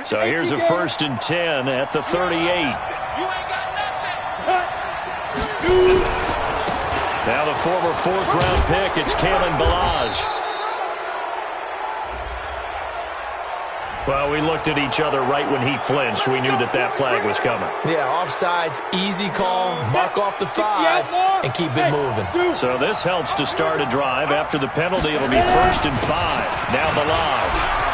So here's a 1st and 10 at the 38. Now the former 4th-round pick, it's Kalen Ballage. Well, we looked at each other right when he flinched. We knew that that flag was coming. Yeah, offsides, easy call, mark off the 5, and keep it moving. So this helps to start a drive. After the penalty, it'll be 1st and 5. Now Ballage.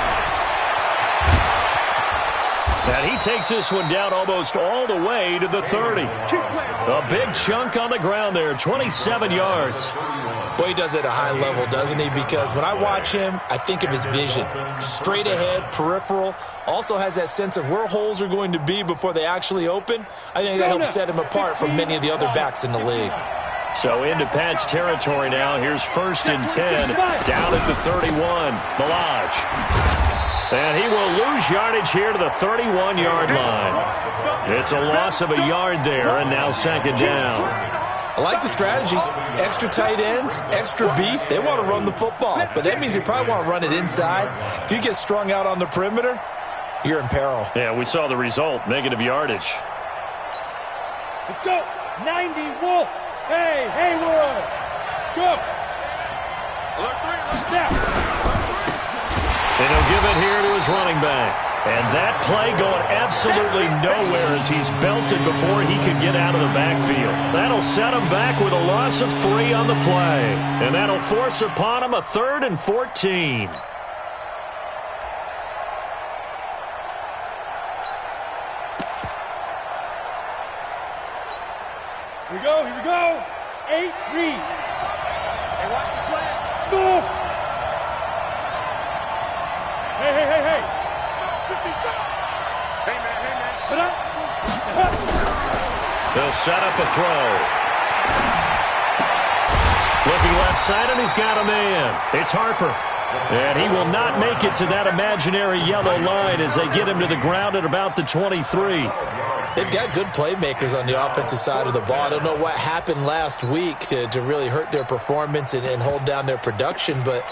And he takes this one down almost all the way to the 30. A big chunk on the ground there, 27 yards. Boy, he does it at a high level, doesn't he? Because when I watch him, I think of his vision. Straight ahead, peripheral. Also has that sense of where holes are going to be before they actually open. I think that helps set him apart from many of the other backs in the league. So into Pat's territory now. Here's 1st and 10 down at the 31. Ballage. And he will lose yardage here to the 31-yard line. It's a loss of a yard there, and now 2nd down. I like the strategy. Extra tight ends, extra beef. They want to run the football, but that means they probably want to run it inside. If you get strung out on the perimeter, you're in peril. Yeah, we saw the result, negative yardage. Let's go. 90, Wolf. Hey, Haywood. Go. Alert 3, alert now. And he'll give it here to his running back. And that play going absolutely nowhere as he's belted before he could get out of the backfield. That'll set him back with a loss of 3 on the play. And that'll force upon him a 3rd and 14. Here we go, here we go. 8, read. Hey, watch the slant. Scoop. Hey. Hey, man. Put up. They'll set up a throw. Looking left side, and he's got a man. It's Harper. And he will not make it to that imaginary yellow line as they get him to the ground at about the 23. They've got good playmakers on the offensive side of the ball. I don't know what happened last week to really hurt their performance and hold down their production, but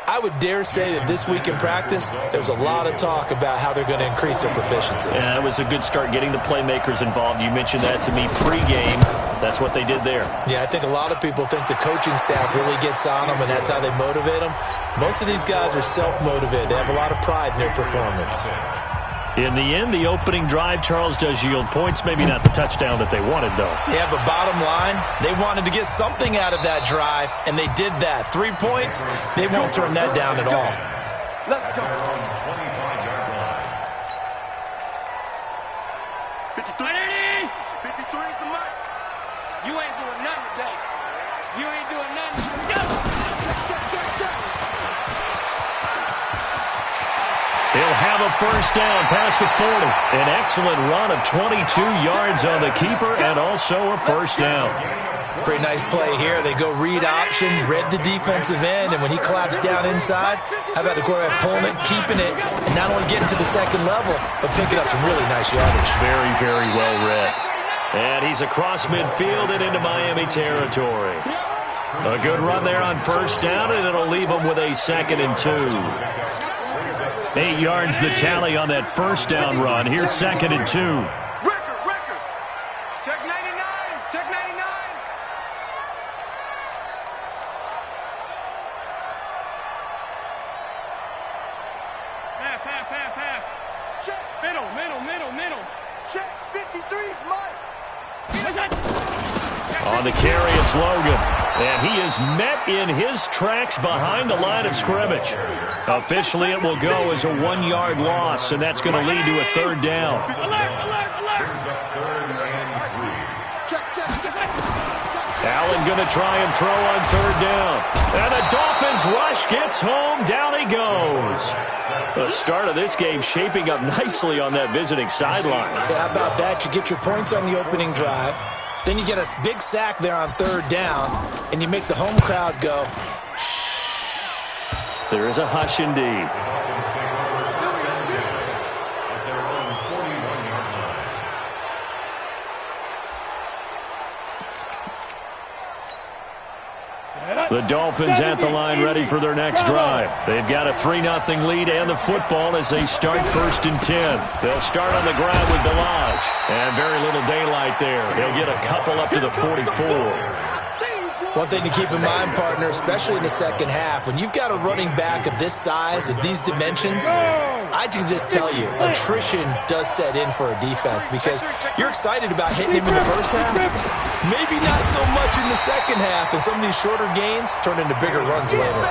I would dare say that this week in practice, there's a lot of talk about how they're going to increase their proficiency. Yeah, it was a good start getting the playmakers involved. You mentioned that to me pregame. That's what they did there. Yeah, I think a lot of people think the coaching staff really gets on them, and that's how they motivate them. Most of these guys are self-motivated. They have a lot of pride in their performance. In the end, the opening drive, Charles, does yield points. Maybe not the touchdown that they wanted, though. Yeah, but bottom line, they wanted to get something out of that drive, and they did that. 3 points, they won't turn that down at all. Let's go. 53. 53 is the mark. You ain't doing nothing today. You ain't doing nothing. Go. Check. He'll have a 1st down past the 40. An excellent run of 22 yards on the keeper and also a 1st down. Pretty nice play here. They go read option, read the defensive end, and when he collapsed down inside, how about the quarterback pulling it, keeping it, and not only getting to the 2nd level, but picking up some really nice yardage. Very, very well read. And he's across midfield and into Miami territory. A good run there on 1st down, and it'll leave him with a 2nd and 2. 8 yards the tally on that 1st down run. Here's 2nd and 2. Record. Check 99. Check 99. Pass. Check. Middle. Check 53's Mike. On the carry, it's Logan. And he is met in his tracks behind the line of scrimmage. Officially, it will go as a 1-yard loss, and that's going to lead to a 3rd down. Allen going to try and throw on 3rd down. And the Dolphins rush gets home. Down he goes. The start of this game shaping up nicely on that visiting sideline. Yeah, how about that? You get your points on the opening drive. Then you get a big sack there on 3rd down, and you make the home crowd go. There is a hush indeed. The Dolphins at the line ready for their next drive. They've got a 3-0 lead and the football as they start 1st and 10. They'll start on the ground with Balaj. And very little daylight there. He'll get a couple up to the 44. One thing to keep in mind, partner, especially in the second half, when you've got a running back of this size, of these dimensions, I can just tell you, attrition does set in for a defense because you're excited about hitting him in the first half. Maybe not so much in the second half, and some of these shorter gains turn into bigger runs later.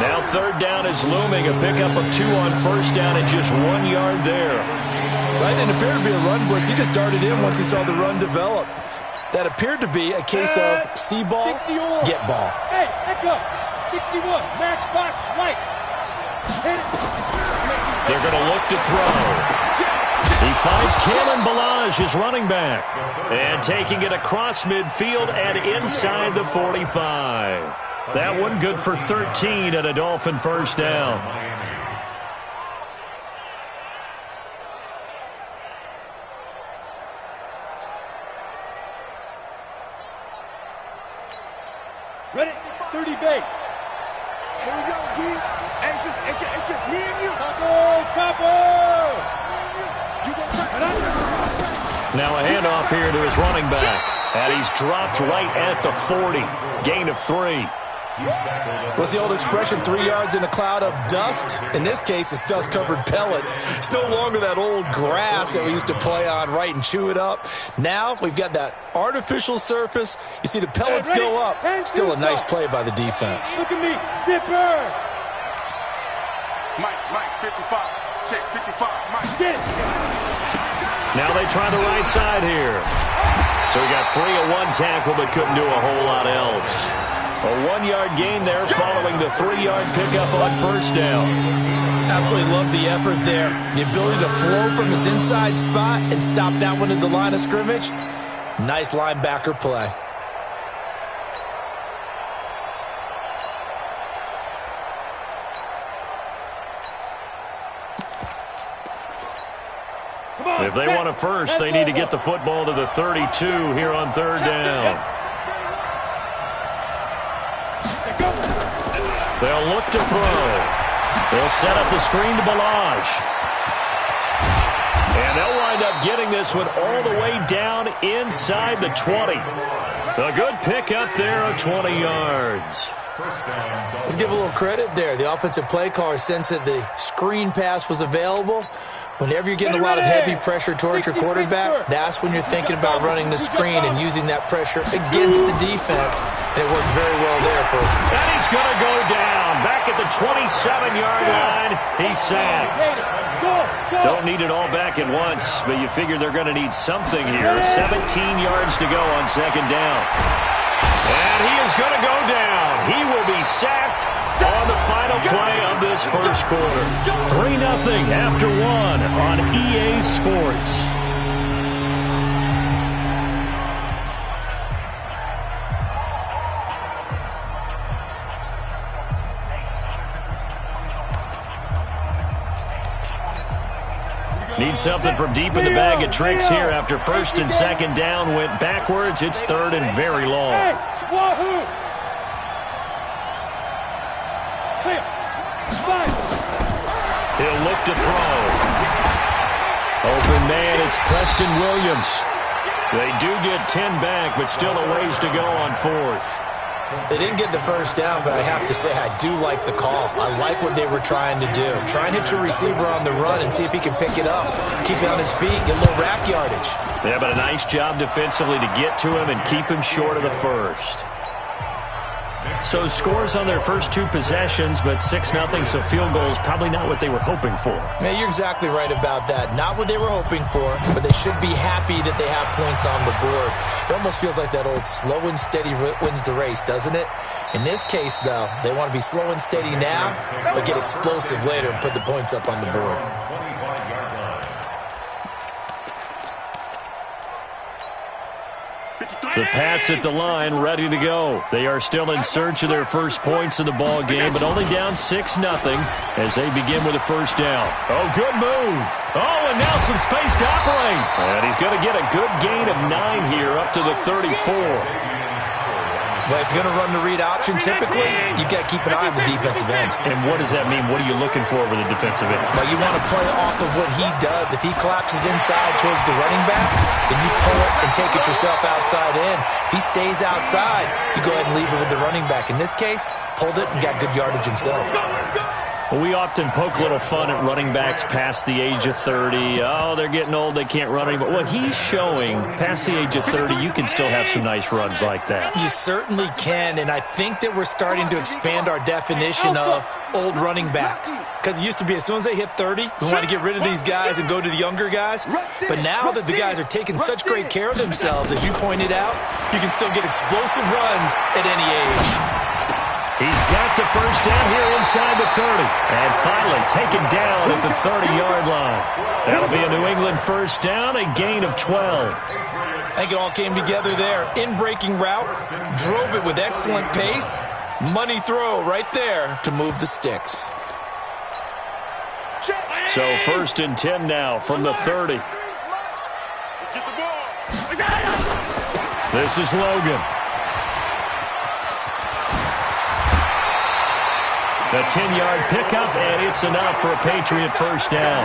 Now 3rd down is looming, a pickup of 2 on 1st down and just 1 yard there. That didn't appear to be a run blitz. He just started in once he saw the run develop. That appeared to be a case of see ball, get ball. Hey, echo, 61, matchbox lights. They're going to look to throw. He finds Kalen Balaj, his running back. And taking it across midfield and inside the 45. That one good for 13 and a Dolphin 1st down. Ready? 30 base. Here we go, D. It's just me and you. Taco! Now a handoff here to his running back. And he's dropped right at the 40. Gain of 3. What's the old expression, 3 yards in a cloud of dust? In this case, it's dust-covered pellets. It's no longer that old grass that we used to play on, right, and chew it up. Now we've got that artificial surface. You see the pellets go up. Still a nice play by the defense. Look at me, zipper. Mike, 55. Check, 55. Mike. Get it. Now they try the right side here. So he got 3 of 1 tackle but couldn't do a whole lot else. A 1 yard gain there following the 3 yard pickup on 1st down. Absolutely love the effort there. The ability to flow from his inside spot and stop that one at the line of scrimmage. Nice linebacker play. If they want a first, they need to get the football to the 32 here on 3rd down. They'll look to throw. They'll set up the screen to Balaj. And they'll wind up getting this one all the way down inside the 20. A good pickup there of 20 yards. Let's give a little credit there. The offensive play caller sensed that the screen pass was available. Whenever you're getting a lot of heavy pressure towards your quarterback, that's when you're thinking about running the screen and using that pressure against the defense. And it worked very well there for him. And he's going to go down. Back at the 27-yard line, he's sacked. Don't need it all back at once, but you figure they're going to need something here. 17 yards to go on 2nd down. And he is going to go down. He will be sacked on the final play of this 1st quarter. 3-0 after 1 on EA Sports. Need something from deep in the bag of tricks here after 1st and 2nd down went backwards. It's 3rd and very long. He'll look to throw. Open man, it's Preston Williams. They do get 10 back, but still a ways to go on 4th. They didn't get the 1st down, but I have to say I do like the call. I like what they were trying to do. Try and hit your receiver on the run and see if he can pick it up. Keep it on his feet, get a little rack yardage. Yeah, but a nice job defensively to get to him and keep him short of the 1st. So scores on their first 2 possessions, but 6-0, so field goals probably not what they were hoping for. Yeah, you're exactly right about that. Not what they were hoping for, but they should be happy that they have points on the board. It almost feels like that old slow and steady wins the race, doesn't it? In this case, though, they want to be slow and steady now, but get explosive later and put the points up on the board. The Pats at the line, ready to go. They are still in search of their first points of the ball game, but only down 6-0 as they begin with a 1st down. Oh, good move. Oh, and now some space to operate. And he's going to get a good gain of 9 here up to the 34. Well, if you're going to run the read option, typically, you've got to keep an eye on the defensive end. And what does that mean? What are you looking for with the defensive end? Well, you want to play off of what he does. If he collapses inside towards the running back, then you pull it and take it yourself outside in. If he stays outside, you go ahead and leave it with the running back. In this case, pulled it and got good yardage himself. Well, we often poke a little fun at running backs past the age of 30. Oh, they're getting old, they can't run anymore. Well, he's showing past the age of 30, you can still have some nice runs like that. You certainly can, and I think that we're starting to expand our definition of old running back. Because it used to be as soon as they hit 30, we want to get rid of these guys and go to the younger guys. But now that the guys are taking such great care of themselves, as you pointed out, you can still get explosive runs at any age. He's got the first down here inside the 30. And finally taken down at the 30-yard line. That'll be a New England first down, a gain of 12. I think it all came together there. In-breaking route, drove it with excellent pace. Money throw right there to move the sticks. So 1st and 10 now from the 30. This is Logan. A 10-yard pickup, and it's enough for a Patriot first down.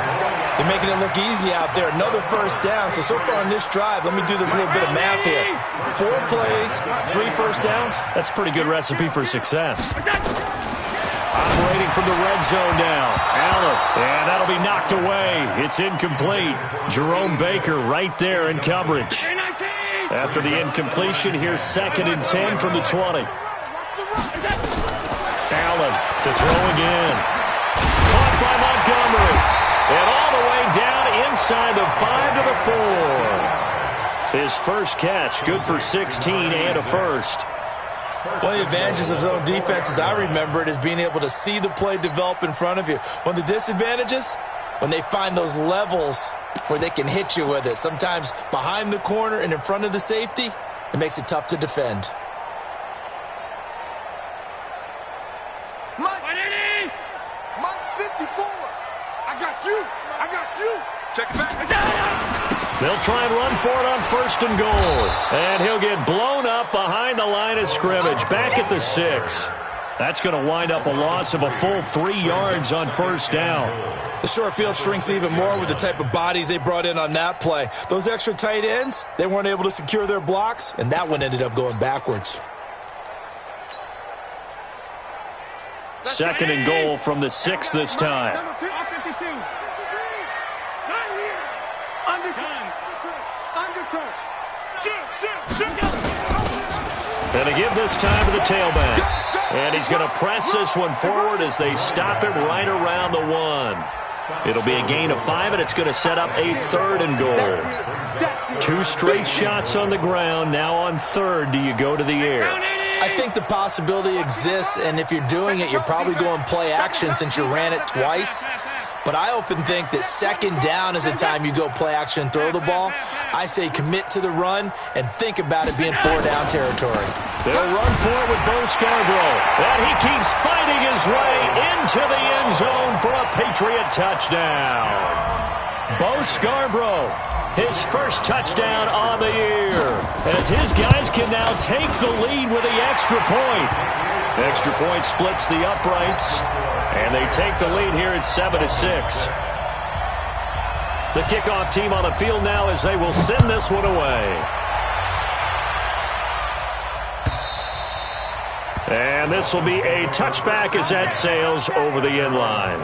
They're making it look easy out there. Another first down. So far on this drive, let me do this little bit of math here. 4 plays, 3 first downs. That's a pretty good recipe for success. Operating from the red zone now. Allen, and that'll be knocked away. It's incomplete. Jerome Baker right there in coverage. After the incompletion, here's 2nd and 10 from the 20. Allen to throw again. Caught by Montgomery. And all the way down inside the 5 to the 4. His first catch, good for 16 and a first. One of the advantages of zone defense, as I remember it, is being able to see the play develop in front of you. One of the disadvantages, when they find those levels where they can hit you with it. Sometimes behind the corner and in front of the safety, it makes it tough to defend. Check it back. They'll try and run for it on 1st and goal. And he'll get blown up behind the line of scrimmage, back at the 6. That's going to wind up a loss of a full 3 yards on 1st down. The short field shrinks even more with the type of bodies they brought in on that play. Those extra tight ends, they weren't able to secure their blocks, and that one ended up going backwards. 2nd and goal from the 6 this time. And to give this time to the tailback. And he's going to press this one forward as they stop him right around the 1. It'll be a gain of 5, and it's going to set up a 3rd and goal. 2 straight shots on the ground. Now on 3rd, do you go to the air? I think the possibility exists, and if you're doing it, you're probably going play action since you ran it twice. But I often think that 2nd down is the time you go play action and throw the ball. I say commit to the run and think about it being 4-down territory. They'll run for it with Bo Scarborough. And he keeps fighting his way into the end zone for a Patriot touchdown. Bo Scarborough, his first touchdown on the year, as his guys can now take the lead with the extra point. Extra point splits the uprights, and they take the lead here at 7-6. The kickoff team on the field now as they will send this one away. And this will be a touchback as that sails over the end line.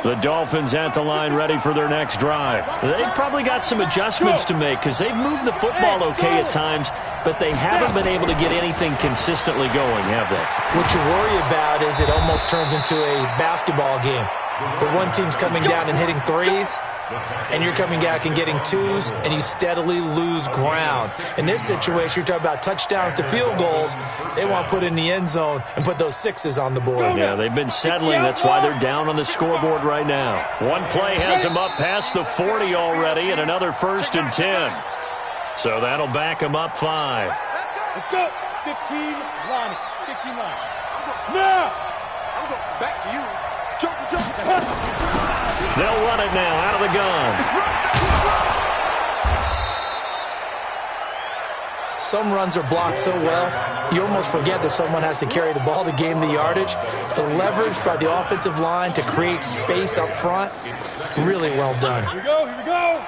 The Dolphins at the line ready for their next drive. They've probably got some adjustments to make because they've moved the football okay at times, but they haven't been able to get anything consistently going, have they? What you worry about is it almost turns into a basketball game. where one team's coming down and hitting threes, and you're coming back and getting twos, and you steadily lose ground. In this situation, you're talking about touchdowns to field goals. They want to put in the end zone and put those sixes on the board. Yeah, they've been settling. That's why they're down on the scoreboard right now. One play has them up past the 40 already, and another 1st and 10. So that'll back them up 5. Let's go. 15 line. 15 line. Now. I'm going back to you. They'll run it now out of the gun. Some runs are blocked so well, you almost forget that someone has to carry the ball to gain the yardage. The leverage by the offensive line to create space up front, really well done. Here we go. Here we go.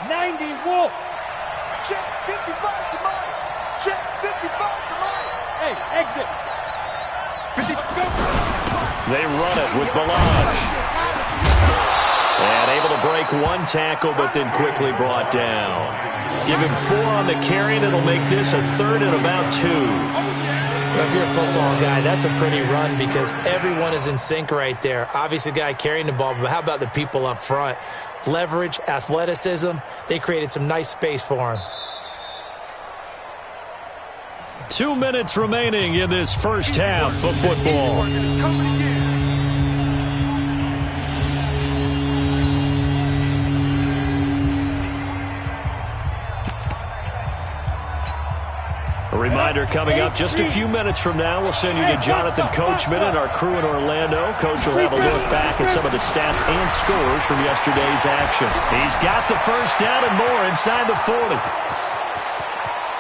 90s Wolf. Check 55 to mine. Check 55 to mine. Hey, exit. 55, go. They run it with Balazs. And able to break one tackle, but then quickly brought down. Give him 4 on the carry, and it'll make this a 3rd and about 2. Well, if you're a football guy, that's a pretty run because everyone is in sync right there. Obviously, the guy carrying the ball, but how about the people up front? Leverage, athleticism, they created some nice space for him. 2 minutes remaining in this first half of football. A reminder coming up just a few minutes from now. We'll send you to Jonathan Coachman and our crew in Orlando. Coach will have a look back at some of the stats and scores from yesterday's action. He's got the first down and more inside the 40.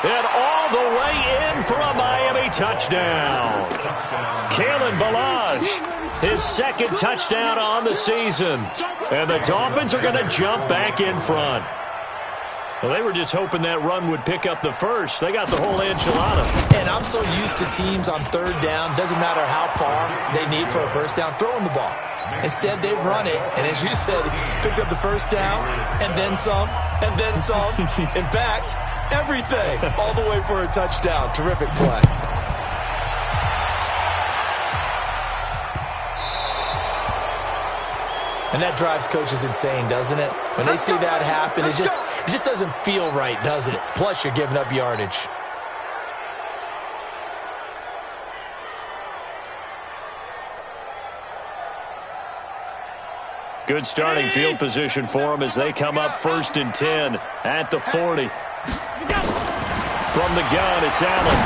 And all the way in for a Miami touchdown. Kalen Balazs, his 2nd touchdown on the season. And the Dolphins are going to jump back in front. Well, they were just hoping that run would pick up the first. They got the whole enchilada. And I'm so used to teams on 3rd down, doesn't matter how far they need for a first down, throwing the ball. Instead, they've run it, and as you said, picked up the first down, and then some, and then some. In fact, everything, all the way for a touchdown. Terrific play. And that drives coaches insane, doesn't it? When they see that happen, it just doesn't feel right, does it? Plus, you're giving up yardage. Good starting field position for them as they come up 1st and 10 at the 40. From the gun, it's Allen.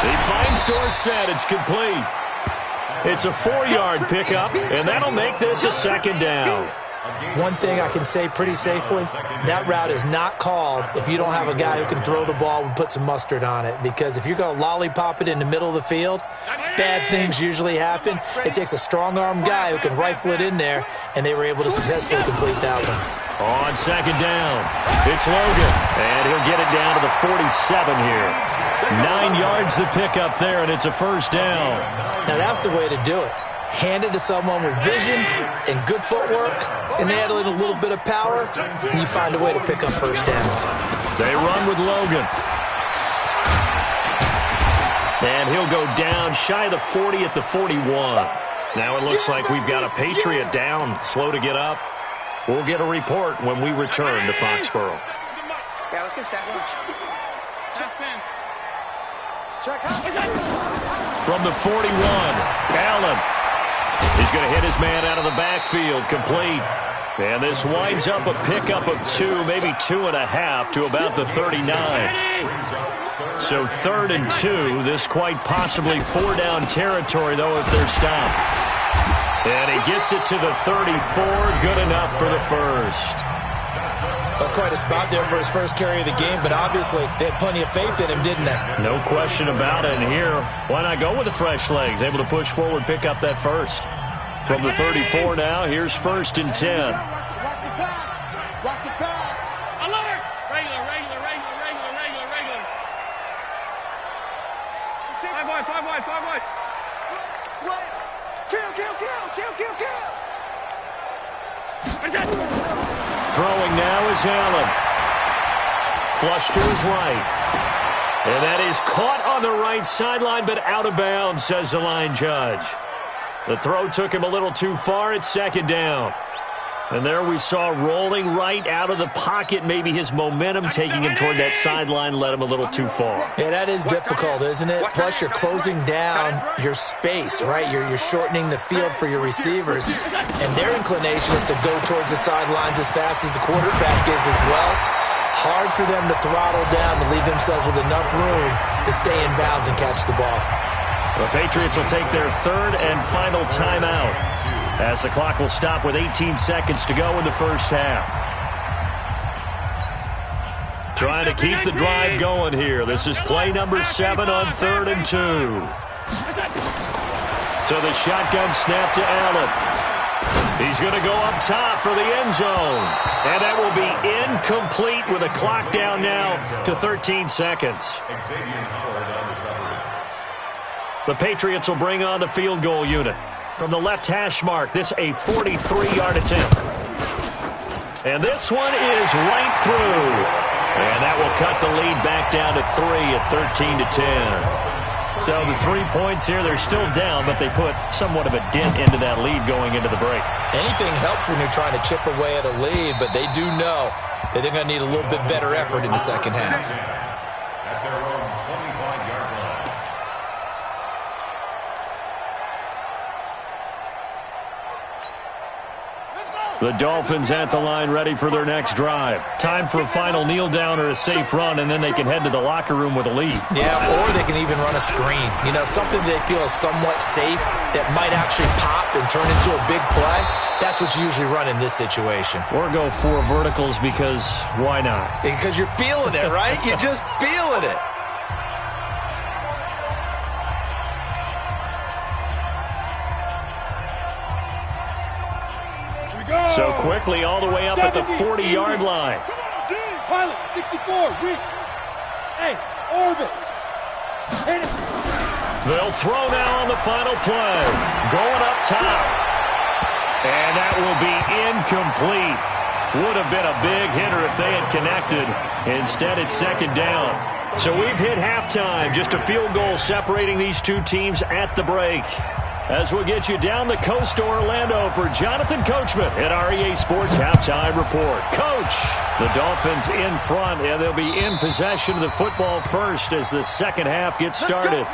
He finds Dorsett. It's complete. It's a 4-yard pickup, and that'll make this a 2nd down. One thing I can say pretty safely, that route is not called if you don't have a guy who can throw the ball and put some mustard on it. Because if you're going to lollipop it in the middle of the field, bad things usually happen. It takes a strong-arm guy who can rifle it in there, and they were able to successfully complete that one. On 2nd down, it's Logan, and he'll get it down to the 47 here. 9 yards to pick up there, and it's a 1st down. Now, that's the way to do it. Hand it to someone with vision and good footwork, and add in a little bit of power, and you find a way to pick up first downs. They run with Logan. And he'll go down shy of the 40 at the 41. Now it looks like we've got a Patriot down, slow to get up. We'll get a report when we return to Foxborough. Yeah, let's get sack lunch. Check out. From the 41, Allen. He's going to hit his man out of the backfield, complete. And this winds up a pickup of 2, maybe 2.5 to about the 39. So 3rd and 2, this quite possibly 4-down territory, though, if they're stopped. And he gets it to the 34, good enough for the 1st. That's quite a spot there for his first carry of the game, but obviously they had plenty of faith in him, didn't they? No question about it. And here, why not go with the fresh legs? Able to push forward, pick up that 1st. From the 34 now, here's 1st and 10. Watch the pass. Watch the pass. Alert! Regular. 5 wide. Slam. Kill. Throwing now is Allen. Flush to his right. And that is caught on the right sideline, but out of bounds, says the line judge. The throw took him a little too far. It's second down. And there we saw rolling right out of the pocket. Maybe his momentum taking him toward that sideline led him a little too far. Yeah, that is difficult, isn't it? Plus, you're closing down your space, right? You're shortening the field for your receivers. And their inclination is to go towards the sidelines as fast as the quarterback is as well. Hard for them to throttle down to leave themselves with enough room to stay in bounds and catch the ball. The Patriots will take their third and final timeout, as the clock will stop with 18 seconds to go in the first half. Trying to keep the drive going here. This is play number 7 on 3rd and 2. So the shotgun snap to Allen. He's going to go up top for the end zone. And that will be incomplete with a clock down now to 13 seconds. The Patriots will bring on the field goal unit. From the left hash mark, this a 43-yard attempt. And this one is right through. And that will cut the lead back down to 3 at 13-10. So the 3 points here, they're still down, but they put somewhat of a dent into that lead going into the break. Anything helps when you're trying to chip away at a lead, but they do know that they're going to need a little bit better effort in the second half. The Dolphins at the line ready for their next drive. Time for a final kneel down or a safe run, and then they can head to the locker room with a lead. Yeah, or they can even run a screen. You know, something they feel is somewhat safe that might actually pop and turn into a big play. That's what you usually run in this situation. Or go 4 verticals because why not? Because you're feeling it, right? You're just feeling it. So quickly all the way up at the 40-yard line. Pilot, 64, weak. Hey, orbit. They'll throw now on the final play. Going up top. And that will be incomplete. Would have been a big hitter if they had connected. Instead, it's second down. So we've hit halftime. Just a field goal separating these two teams at the break. As we'll get you down the coast to Orlando for Jonathan Coachman at our EA Sports Halftime Report. Coach, the Dolphins in front, and they'll be in possession of the football first as the second half gets started.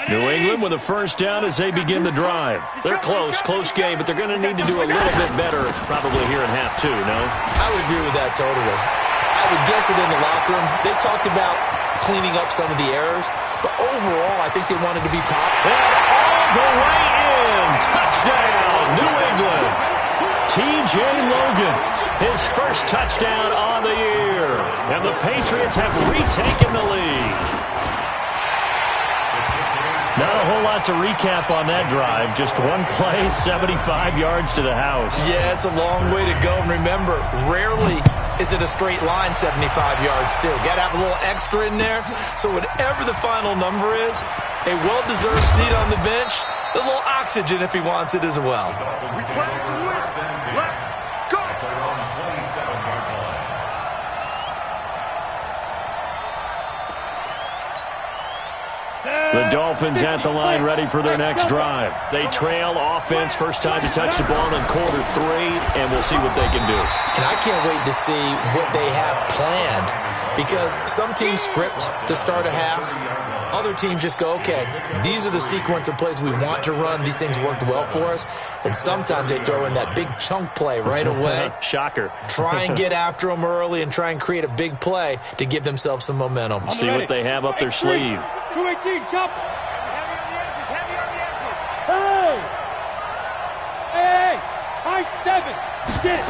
New England with a first down as they begin the drive. They're close game, but they're going to need to do a little bit better probably here in half 2, no? I would agree with that totally. I would guess it in the locker room. They talked about cleaning up some of the errors, but overall, I think they wanted to be popped. And all the way in. Touchdown, New England. T.J. Logan, his first touchdown on the year. And the Patriots have retaken the lead. Not a whole lot to recap on that drive. Just one play, 75 yards to the house. Yeah, it's a long way to go. And remember, rarely is it a straight line 75 yards, too. Got to have a little extra in there. So whatever the final number is, a well-deserved seat on the bench, a little oxygen if he wants it as well. We planted to win. Let's go. The Dolphins at the line ready for their next drive. They trail offense, first time to touch the ball in quarter 3, and we'll see what they can do. And I can't wait to see what they have planned, because some teams script to start a half. Other teams just go, okay, these are the sequence of plays we want to run. These things worked well for us. And sometimes they throw in that big chunk play right away. Shocker. Try and get after them early and try and create a big play to give themselves some momentum. See what they have up their sleeve. 218, jump. Heavy on the edges. Hey, high 7. Get it.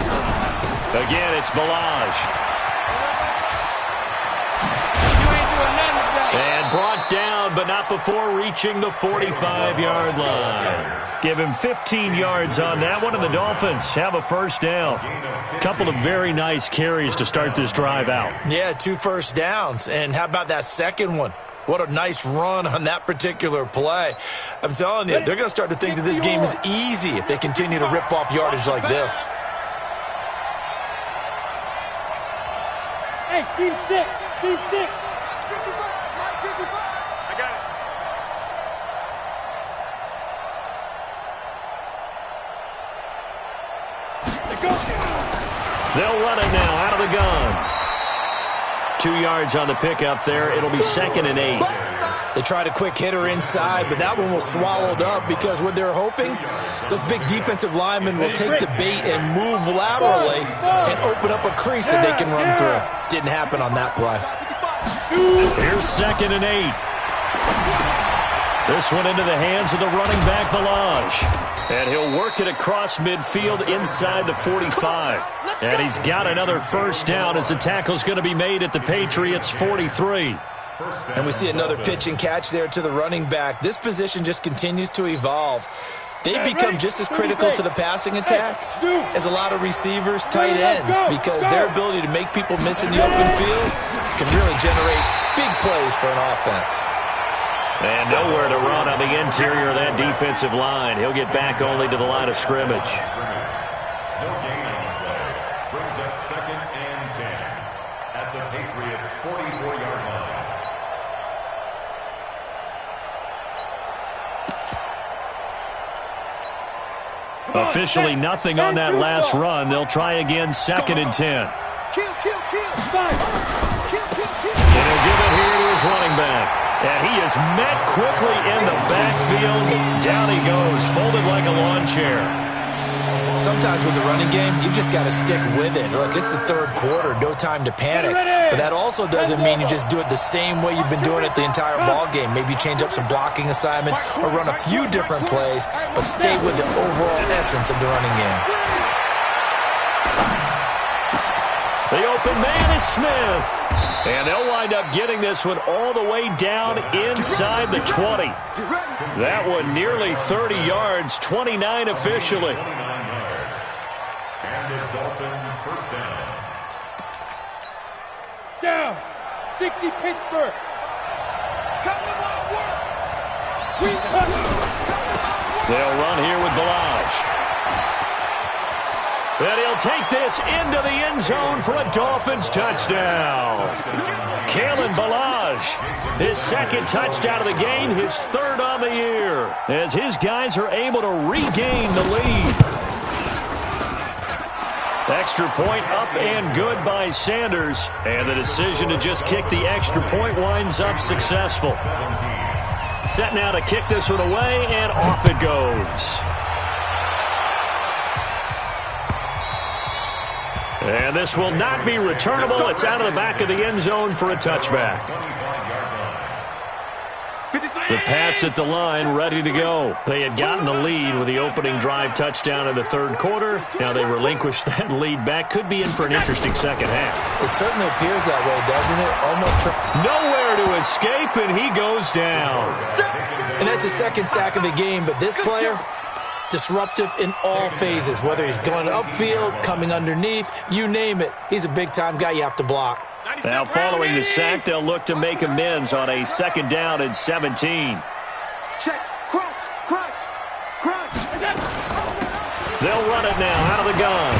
Again, it's Balaj. And brought down, but not before reaching the 45-yard line. Give him 15 yards on that one, and the Dolphins have a first down. Couple of very nice carries to start this drive out. Yeah, 2 first downs. And how about that second one? What a nice run on that particular play. I'm telling you, they're going to start to think that this game is easy if they continue to rip off yardage like this. Hey, team 6. Team 6. 55, Mike 55. I got it. They'll run it now out of the gun. 2 yards on the pickup there. It'll be 2nd and 8. They tried a quick hitter inside, but that one was swallowed up because what they're hoping, those big defensive linemen will take the bait and move laterally and open up a crease that they can run through. Didn't happen on that play. Here's 2nd and 8. This one into the hands of the running back, Balaj. And he'll work it across midfield inside the 45. And he's got another first down as the tackle's going to be made at the Patriots' 43. And we see another pitch and catch there to the running back. This position just continues to evolve. They become just as critical to the passing attack as a lot of receivers, tight ends, because their ability to make people miss in the open field can really generate big plays for an offense. And nowhere to run on the interior of that defensive line. He'll get back only to the line of scrimmage. No gain on the play. Brings up 2nd and 10 at the Patriots' 44-yard line. Officially nothing on that last run. They'll try again, 2nd and 10. Kill. And he'll give it here to his running back. And he is met quickly in the backfield. Down he goes, folded like a lawn chair. Sometimes with the running game, you've just got to stick with it. Look, it's the 3rd quarter, no time to panic. But that also doesn't mean you just do it the same way you've been doing it the entire ball game. Maybe change up some blocking assignments or run a few different plays, but stay with the overall essence of the running game. The open man is Smith. And they'll wind up getting this one all the way down inside the 20. That one nearly 30 yards, 29 officially. 29 yards. And the Dolphins first down. Down. 60 Pittsburgh. They'll run here with Balaj. And he'll take this into the end zone for a Dolphins touchdown. Kalen Balaj, his 2nd touchdown of the game, his 3rd on the year, as his guys are able to regain the lead. Extra point up and good by Sanders, and the decision to just kick the extra point winds up successful. Set now to kick this one away, and off it goes. And this will not be returnable. It's out of the back of the end zone for a touchback. The Pats at the line ready to go. They had gotten the lead with the opening drive touchdown in the 3rd quarter. Now they relinquished that lead back. Could be in for an interesting second half. It certainly appears that way, doesn't it? Almost nowhere to escape, and he goes down. And that's the 2nd sack of the game, but this player, disruptive in all phases, whether he's going upfield, coming underneath, you name it. He's a big-time guy you have to block. Now following the sack, they'll look to make amends on a 2nd down and 17. Check. Crunch. They'll run it now out of the gun.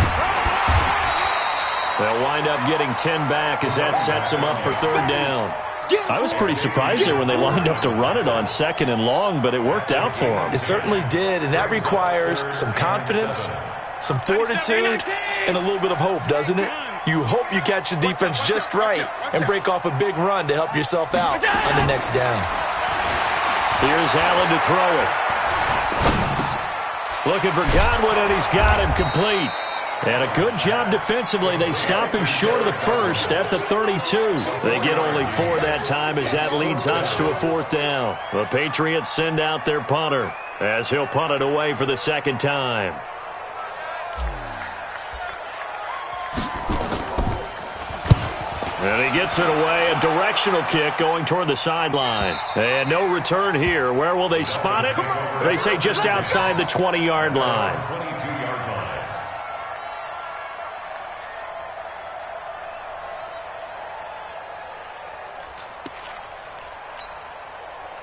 They'll wind up getting 10 back as that sets them up for 3rd down. I was pretty surprised there when they lined up to run it on 2nd and long, but it worked out for them. It certainly did, and that requires some confidence, some fortitude, and a little bit of hope, doesn't it? You hope you catch the defense just right and break off a big run to help yourself out on the next down. Here's Allen to throw it. Looking for Godwin, and he's got him complete. And a good job defensively. They stop him short of the 1st at the 32. They get only 4 that time as that leads us to a 4th down. The Patriots send out their punter as he'll punt it away for the 2nd time. And he gets it away, a directional kick going toward the sideline. And no return here. Where will they spot it? They say just outside the 20-yard line. 22-yard line.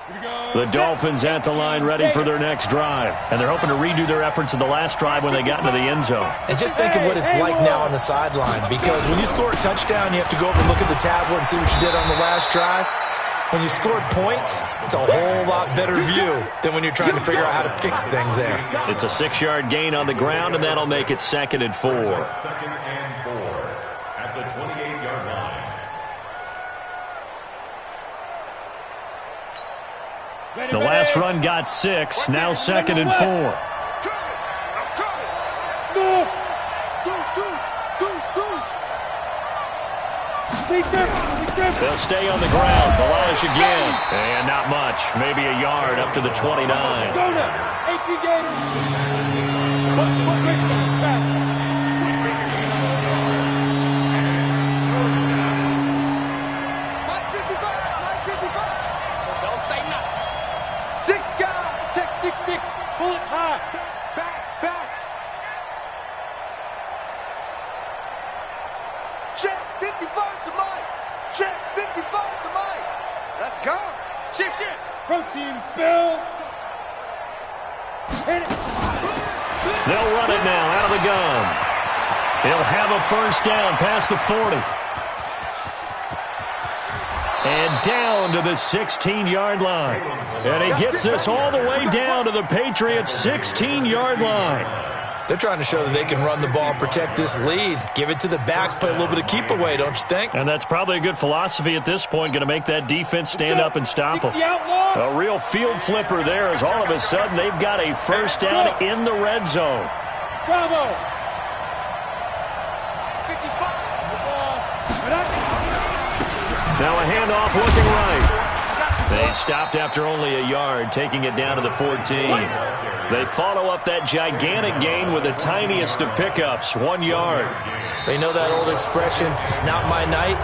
The Dolphins at the line ready for their next drive. And they're hoping to redo their efforts in the last drive when they got into the end zone. And just think of what it's like now on the sideline, because when you score a touchdown, you have to go over and look at the tablet and see what you did on the last drive. When you scored points, it's a whole lot better view than when you're trying to figure out how to fix things there. It's a 6-yard gain on the ground, and that'll make it 2nd and 4. 2nd and 4 at the 28-yard line. The last run got 6, now 2nd and 4. They'll stay on the ground. Barrage again. And not much. Maybe a yard up to the 29. Don't say nothing. 6 guys. Check 6'6". Bullet high. Back. Check 55 to Mike. Check 55 to Mike. Let's go. Shift. Protein spill. Hit it. They'll run it now out of the gun. He'll have a first down past the 40. And down to the 16-yard line. And he gets this all the way down to the Patriots' 16-yard line. They're trying to show that they can run the ball and protect this lead. Give it to the backs, play a little bit of keep away, don't you think? And that's probably a good philosophy at this point, going to make that defense stand up and stop them. A real field flipper there as all of a sudden they've got a first down in the red zone. Bravo. 55. Now a handoff looking right. They stopped after only a yard, taking it down to the 14. They follow up that gigantic gain with the tiniest of pickups, 1 yard. They know that old expression, it's not my night.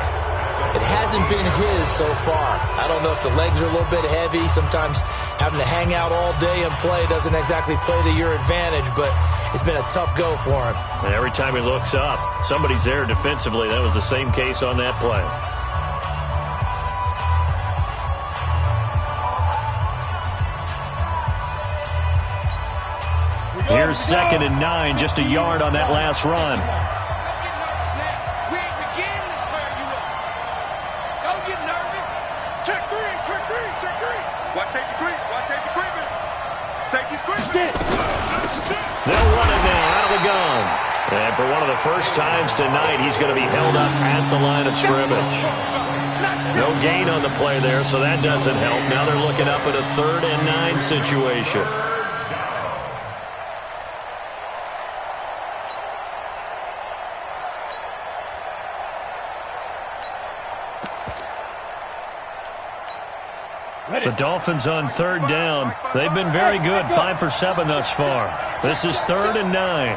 It hasn't been his so far. I don't know if the legs are a little bit heavy. Sometimes having to hang out all day and play doesn't exactly play to your advantage, but it's been a tough go for him. And every time he looks up, somebody's there defensively. That was the same case on that play. Here's 2nd and 9, just a yard on that last run. Don't get nervous now. We ain't beginning to tear you up. Don't get nervous. Check 3. Watch safety creeping. Safety's creeping. They'll run it now out of the gun. And for one of the first times tonight, he's going to be held up at the line of scrimmage. No gain on the play there, so that doesn't help. Now they're looking up at a 3rd and 9 situation. The Dolphins on 3rd down. They've been very good, 5 for 7 thus far. This is 3rd and 9.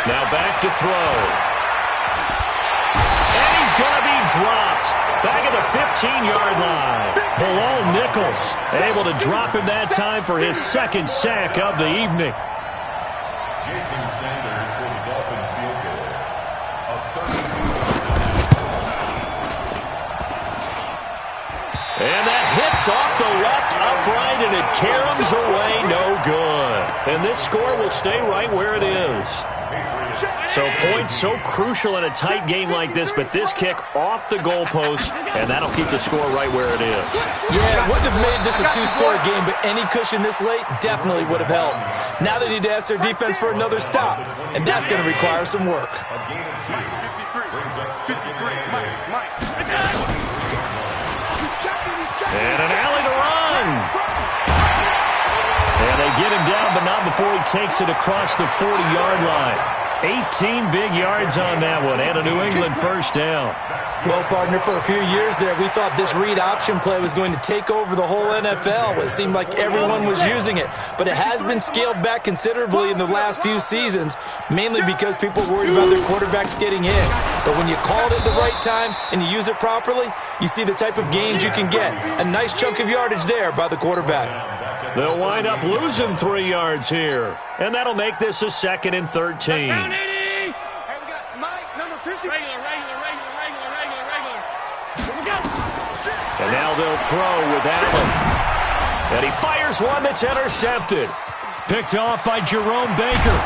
Now back to throw. And he's going to be dropped. Back at the 15-yard line. Below Nichols. Able to drop him that time for his 2nd sack of the evening. Jason Sanders for the Dolphin field goal. A 32. And that hits off the left upright, and it caroms away no good. And this score will stay right where it is. So points so crucial in a tight game like this, but this kick off the goalpost, and that'll keep the score right where it is. Yeah, it wouldn't have made this a 2-score game, but any cushion this late definitely would have helped. Now they need to ask their defense for another stop, and that's going to require some work. A gain of 2 brings up 53. Mike. And an alley to run. And they get him down, but not before he takes it across the 40-yard line. 18 big yards on that one, and a New England first down. Well, partner, for a few years there, we thought this read option play was going to take over the whole NFL. It seemed like everyone was using it, but it has been scaled back considerably in the last few seasons, mainly because people are worried about their quarterbacks getting hit. But when you call it at the right time and you use it properly, you see the type of gains you can get. A nice chunk of yardage there by the quarterback. They'll wind up losing 3 yards here, and that'll make this a 2nd and 13. Down, Eddie. Hey, we got Mike, number 50. Regular. And now they'll throw with Allen. And he fires one that's intercepted. Picked off by Jerome Baker.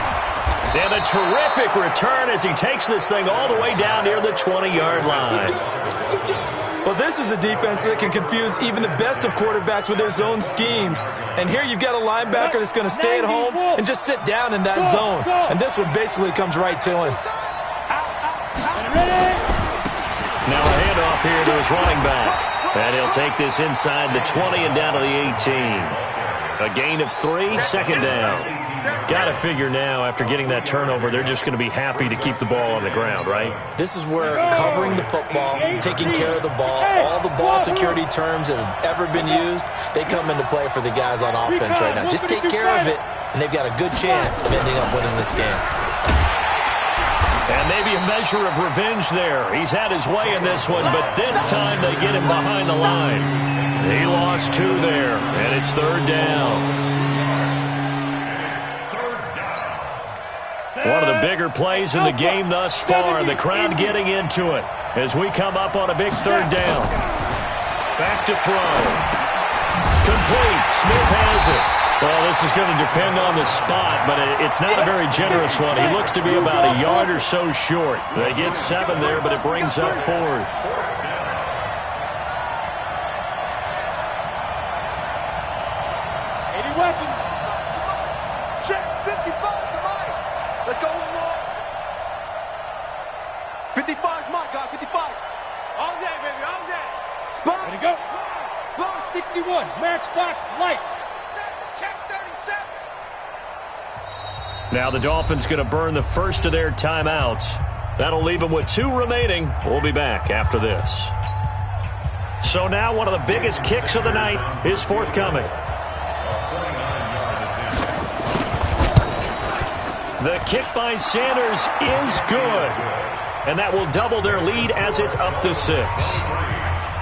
And a terrific return as he takes this thing all the way down near the 20-yard line. Well, this is a defense that can confuse even the best of quarterbacks with their zone schemes. And here you've got a linebacker that's going to stay at home and just sit down in that zone. And this one basically comes right to him. Now a handoff here to his running back. And he'll take this inside the 20 and down to the 18. A gain of 3, second down. Got to figure now, after getting that turnover, they're just going to be happy to keep the ball on the ground, right? This is where covering the football, taking care of the ball, all the ball security terms that have ever been used, they come into play for the guys on offense right now. Just take care of it, and they've got a good chance of ending up winning this game. And maybe a measure of revenge there. He's had his way in this one, but this time they get him behind the line. He lost 2 there, and it's third down. One of the bigger plays in the game thus far. The crowd getting into it as we come up on a big third down. Back to throw. Complete. Smith has it. Well, this is going to depend on the spot, but it's not a very generous one. He looks to be about a yard or so short. They get 7 there, but it brings up 4th. Check 55 to Mike. Let's go one more. 55 is Mike, guys. 55. All day, baby, all day. Spot. Ready to go. Spot 61. Matchbox lights. Check 37. Now the Dolphins going to burn the first of their timeouts. That'll leave them with 2 remaining. We'll be back after this. So now one of the biggest kicks of the night is forthcoming. The kick by Sanders is good. And that will double their lead as it's up to 6.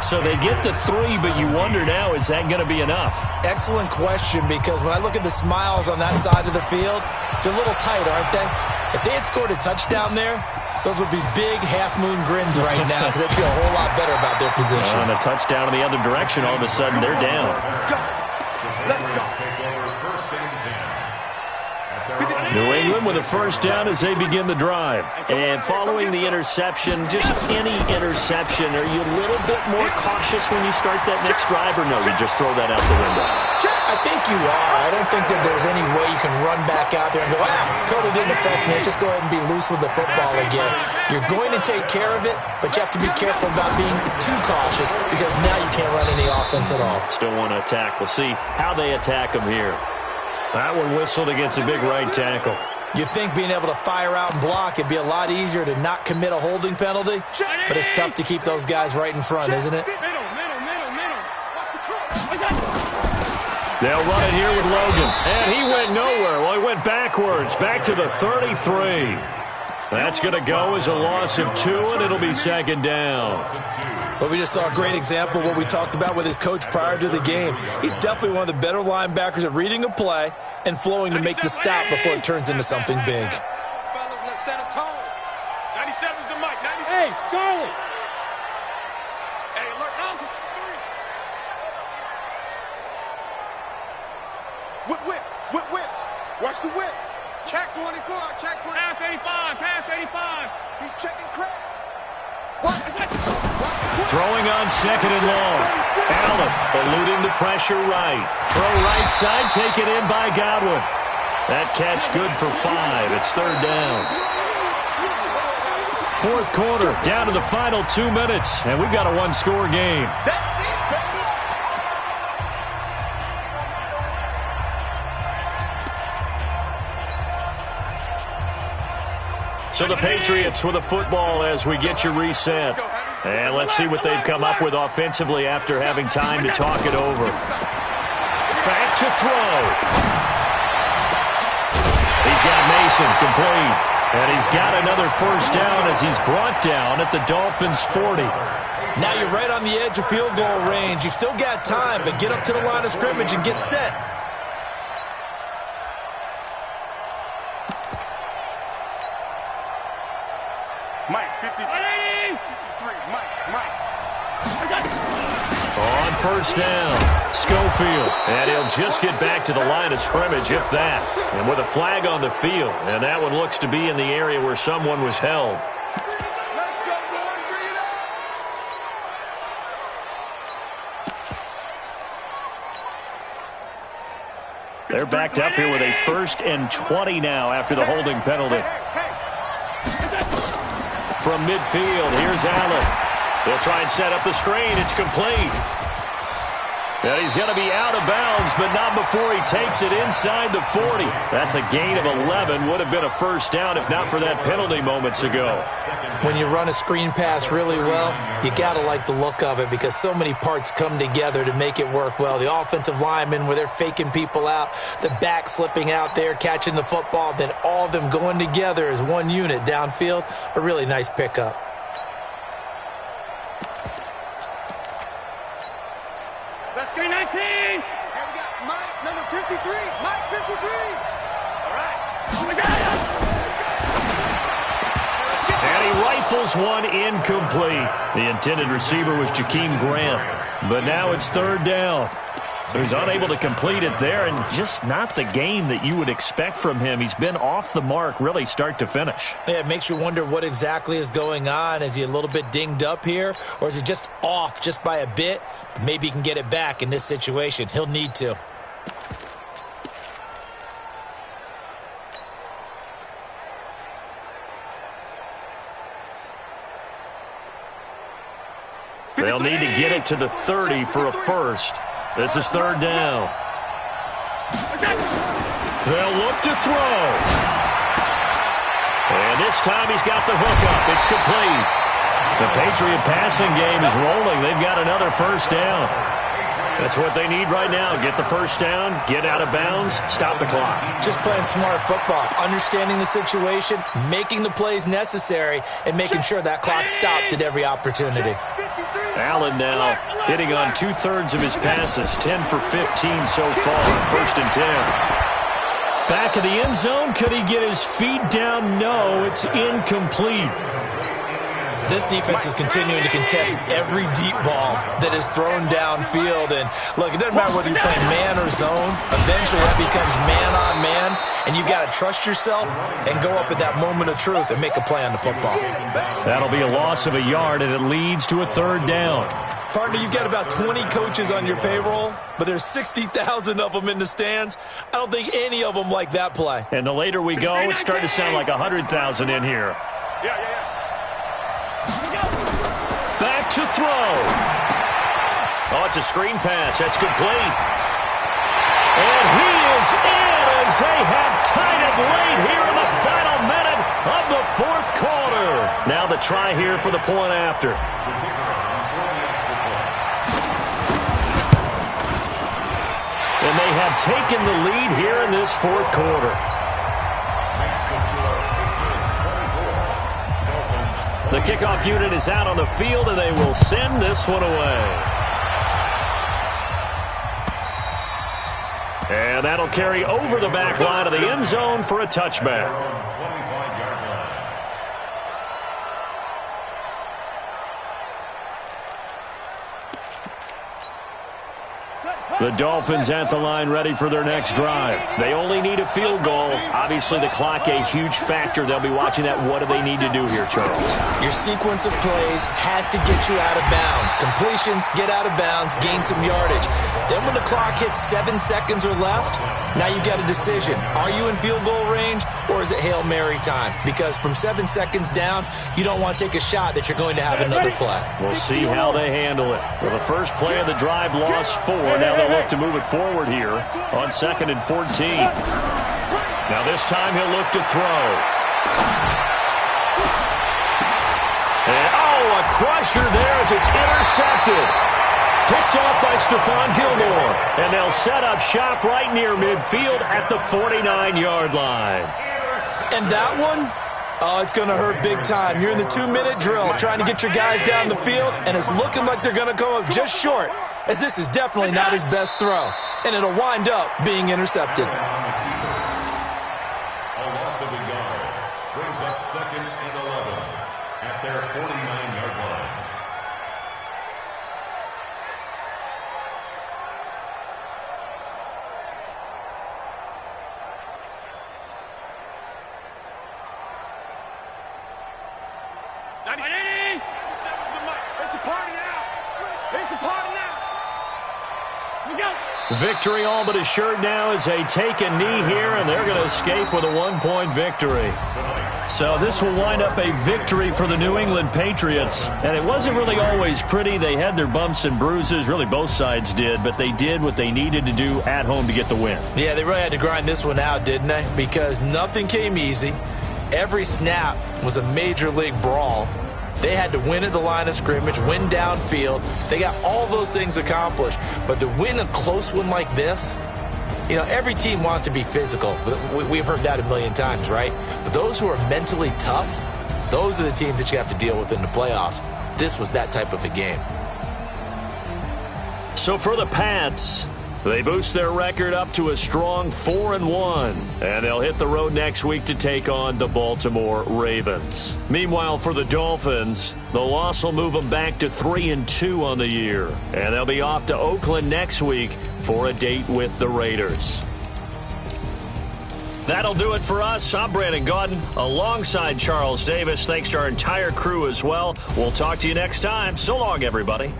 So they get to 3, but you wonder now, is that going to be enough? Excellent question, because when I look at the smiles on that side of the field, they're a little tight, aren't they? If they had scored a touchdown there, those would be big half-moon grins right now because they'd feel a whole lot better about their position. On a touchdown in the other direction, all of a sudden they're down. Let's go. New England with a first down as they begin the drive. And following the interception, just any interception, are you a little bit more cautious when you start that next drive, or no, you just throw that out the window? I think you are. I don't think that there's any way you can run back out there and go, totally didn't affect me. Let's just go ahead and be loose with the football again. You're going to take care of it, but you have to be careful about being too cautious because now you can't run any offense at all. Still want to attack. We'll see how they attack them here. That one whistled against a big right tackle. You'd think being able to fire out and block, it'd be a lot easier to not commit a holding penalty, but it's tough to keep those guys right in front, isn't it? Middle. They'll run it here with Logan. And he went nowhere. Well, he went backwards, back to the 33. That's going to go as a loss of 2, and it'll be second down. Well, we just saw a great example of what we talked about with his coach prior to the game. He's definitely one of the better linebackers at reading a play and flowing to make the stop before it turns into something big. Fellas, let's set a tone. 97's the mic. 97. Hey, Charlie. Hey, alert. Whip. Watch the whip. Check 24. Check 24. Pass 85. He's checking crab. Throwing on second and long. Allen eluding the pressure right. Throw right side, taken in by Godwin. That catch good for 5. It's third down. Fourth quarter, down to the final 2 minutes, and we've got a 1-score game. That's it, baby. So the Patriots with a football as we get you reset. And let's see what they've come up with offensively after having time to talk it over. Back to throw. He's got Mason complete. And he's got another first down as he's brought down at the Dolphins' 40. Now you're right on the edge of field goal range. You've still got time, but get up to the line of scrimmage and get set. Mike, 50. 53. Mike. On first down, Schofield. And he'll just get back to the line of scrimmage, if that. And with a flag on the field. And that one looks to be in the area where someone was held. They're backed up here with a 1st and 20 now after the holding penalty. From midfield, here's Allen. They'll try and set up the screen. It's complete. Now he's going to be out of bounds, but not before he takes it inside the 40. That's a gain of 11. Would have been a first down if not for that penalty moments ago. When you run a screen pass really well, you got to like the look of it because so many parts come together to make it work well. The offensive linemen, where they're faking people out, the back slipping out there, catching the football, then all of them going together as one unit downfield. A really nice pickup. Let's go 19. Hey, we got Mike, number 53. Mike, 53. All right. We got it. And he rifles one incomplete. The intended receiver was Jakeem Grant. But now it's 3rd down. So he's unable to complete it there, and just not the game that you would expect from him. He's been off the mark really start to finish. Yeah, it makes you wonder what exactly is going on. Is he a little bit dinged up here, or is he just off just by a bit? Maybe he can get it back in this situation. He'll need to. They'll need to get it to the 30 for a first. This is 3rd down. They'll look to throw. And this time he's got the hook up. It's complete. The Patriot passing game is rolling. They've got another first down. That's what they need right now. Get the first down, get out of bounds, stop the clock. Just playing smart football, understanding the situation, making the plays necessary, and making sure that clock stops at every opportunity. Allen now hitting on 2/3 of his passes, 10 for 15 so far, 1st and 10. Back of the end zone, could he get his feet down? No, it's incomplete. This defense is continuing to contest every deep ball that is thrown downfield. And look, it doesn't matter whether you're playing man or zone. Eventually that becomes man on man, and you've got to trust yourself and go up at that moment of truth and make a play on the football. That'll be a loss of a yard, and it leads to a 3rd down. Partner, you've got about 20 coaches on your payroll, but there's 60,000 of them in the stands. I don't think any of them like that play. And the later we go, it's starting to sound like 100,000 in here. Back to throw. Oh, it's a screen pass. That's complete. And he is in as they have tied it late here in the final minute of the 4th quarter. Now the try here for the point after. And they have taken the lead here in this 4th quarter. The kickoff unit is out on the field, and they will send this one away. And that'll carry over the back line of the end zone for a touchback. The Dolphins at the line ready for their next drive. They only need a field goal. Obviously, the clock a huge factor. They'll be watching that. What do they need to do here, Charles? Your sequence of plays has to get you out of bounds. Completions, get out of bounds, gain some yardage. Then when the clock hits 7 seconds or left, now you've got a decision. Are you in field goal range, or is it Hail Mary time? Because from 7 seconds down, you don't want to take a shot that you're going to have another play. We'll see how they handle it. Well, the first play of the drive lost 4. Now they'll look to move it forward here on 2nd and 14. Now this time he'll look to throw. And, a crusher there as it's intercepted. Picked off by Stephon Gilmore. And they'll set up shop right near midfield at the 49-yard line. And that one, it's going to hurt big time. You're in the 2-minute drill trying to get your guys down the field, and it's looking like they're going to come up just short, as this is definitely not his best throw, and it'll wind up being intercepted. A loss of a yard brings up 2nd and 11 at their 49-yard line. It's a party now. It's a party now. We go. Victory all but assured now as they take a knee here, and they're going to escape with a 1-point victory. So this will wind up a victory for the New England Patriots. And it wasn't really always pretty. They had their bumps and bruises. Really, both sides did. But they did what they needed to do at home to get the win. Yeah, they really had to grind this one out, didn't they? Because nothing came easy. Every snap was a major league brawl. They had to win at the line of scrimmage, win downfield. They got all those things accomplished. But to win a close one like this, you know, every team wants to be physical. We've heard that a million times, right? But those who are mentally tough, those are the teams that you have to deal with in the playoffs. This was that type of a game. So for the Pats, they boost their record up to a strong 4-1, and they'll hit the road next week to take on the Baltimore Ravens. Meanwhile, for the Dolphins, the loss will move them back to 3-2 on the year, and they'll be off to Oakland next week for a date with the Raiders. That'll do it for us. I'm Brandon Gaudin alongside Charles Davis. Thanks to our entire crew as well. We'll talk to you next time. So long, everybody.